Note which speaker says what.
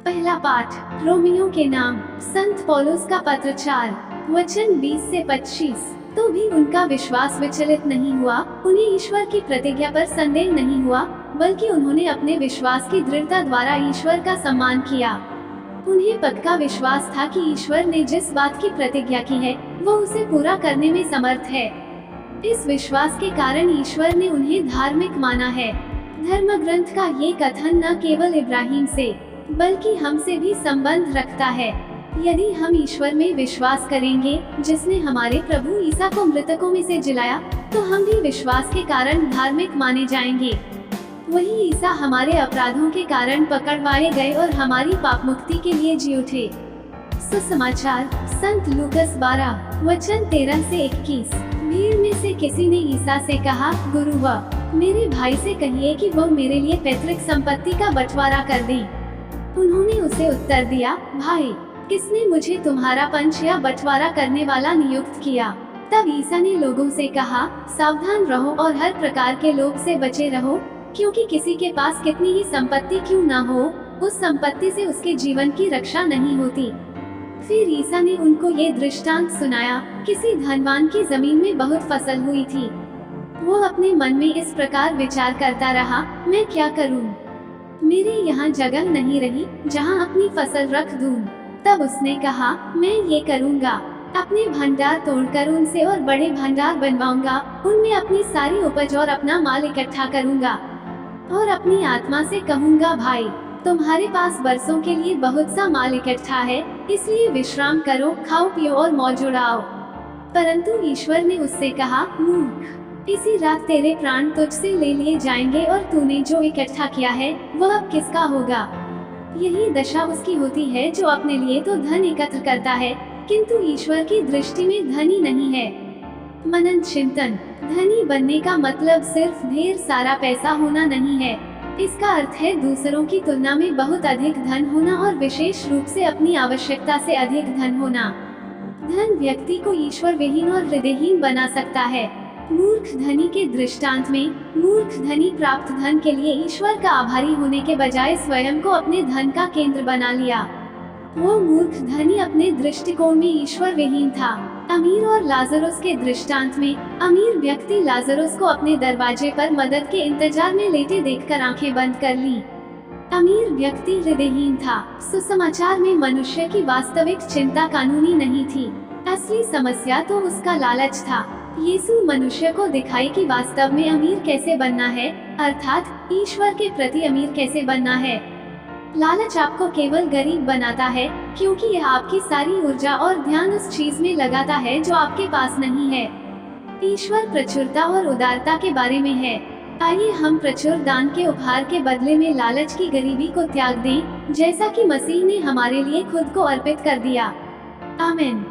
Speaker 1: पहला पाठ रोमियो के नाम। संत पौलुस का पत्र 4 वचन 20 से 25। तो भी उनका विश्वास विचलित नहीं हुआ, उन्हें ईश्वर की प्रतिज्ञा पर संदेह नहीं हुआ, बल्कि उन्होंने अपने विश्वास की दृढ़ता द्वारा ईश्वर का सम्मान किया। उन्हें पक्का विश्वास था कि ईश्वर ने जिस बात की प्रतिज्ञा की है वो उसे पूरा करने में समर्थ है। इस विश्वास के कारण ईश्वर ने उन्हें धार्मिक माना है। धर्म ग्रंथ का ये कथन न केवल इब्राहिम से बल्कि हमसे भी संबंध रखता है। यदि हम ईश्वर में विश्वास करेंगे जिसने हमारे प्रभु ईसा को मृतकों में से जिलाया, तो हम भी विश्वास के कारण धार्मिक माने जाएंगे। वही ईसा हमारे अपराधों के कारण पकड़वाए गए और हमारी पाप मुक्ति के लिए जी उठे। सुसमाचार संत लूकस 12 वचन 13 से 21। भीड़ में से किसी ने ईसा से कहा, गुरुवा, मेरे भाई से कहिए कि वो मेरे लिए पैतृक संपत्ति का बंटवारा कर दें। उन्होंने उसे उत्तर दिया, भाई, किसने मुझे तुम्हारा पंच या बंटवारा करने वाला नियुक्त किया? तब ईसा ने लोगों से कहा, सावधान रहो और हर प्रकार के लोभ से बचे रहो, क्योंकि किसी के पास कितनी ही संपत्ति क्यों न हो, उस संपत्ति से उसके जीवन की रक्षा नहीं होती। फिर ईसा ने उनको ये दृष्टांत सुनाया, किसी धनवान की जमीन में बहुत फसल हुई थी। वो अपने मन में इस प्रकार विचार करता रहा, मैं क्या करूं? मेरे यहाँ जगह नहीं रही जहाँ अपनी फसल रख दूं। तब उसने कहा, मैं ये करूँगा, अपने भंडार तोड़कर उनसे और बड़े भंडार बनवाऊंगा, उनमें अपनी सारी उपज और अपना माल इकट्ठा करूँगा और अपनी आत्मा से कहूँगा, भाई, तुम्हारे पास बरसों के लिए बहुत सा माल इकट्ठा है, इसलिए विश्राम करो, खाओ पियो और मौज उड़ाओ। परंतु ईश्वर ने उससे कहा, मूर्ख, इसी रात तेरे प्राण तुझसे ले लिए जाएंगे और तूने जो इकट्ठा किया है वह अब किसका होगा? यही दशा उसकी होती है जो अपने लिए तो धन एकत्र करता है, किंतु ईश्वर की दृष्टि में धनी नहीं है। मनन चिंतन। धनी बनने का मतलब सिर्फ ढेर सारा पैसा होना नहीं है। इसका अर्थ है दूसरों की तुलना में बहुत अधिक धन होना और विशेष रूप से अपनी आवश्यकता से अधिक धन होना। धन व्यक्ति को ईश्वर विहीन और हृदयहीन बना सकता है। मूर्ख धनी के दृष्टांत में मूर्ख धनी प्राप्त धन के लिए ईश्वर का आभारी होने के बजाय स्वयं को अपने धन का केंद्र बना लिया। वो मूर्ख धनी अपने दृष्टिकोण में ईश्वर विहीन था। अमीर और लाजरुस के दृष्टांत में अमीर व्यक्ति लाजरुस को अपने दरवाजे पर मदद के इंतजार में लेटे देखकर आंखें बंद कर ली। अमीर व्यक्ति हृदयहीन था। सुसमाचार में मनुष्य की वास्तविक चिंता कानूनी नहीं थी, असली समस्या तो उसका लालच था। यीशु मनुष्य को दिखाई कि वास्तव में अमीर कैसे बनना है, अर्थात ईश्वर के प्रति अमीर कैसे बनना है। लालच आपको केवल गरीब बनाता है, क्योंकि यह आपकी सारी ऊर्जा और ध्यान उस चीज में लगाता है जो आपके पास नहीं है। ईश्वर प्रचुरता और उदारता के बारे में है। आइए हम प्रचुर दान के उपहार के बदले में लालच की गरीबी को त्याग दें, जैसा कि मसीह ने हमारे लिए खुद को अर्पित कर दिया। आमीन।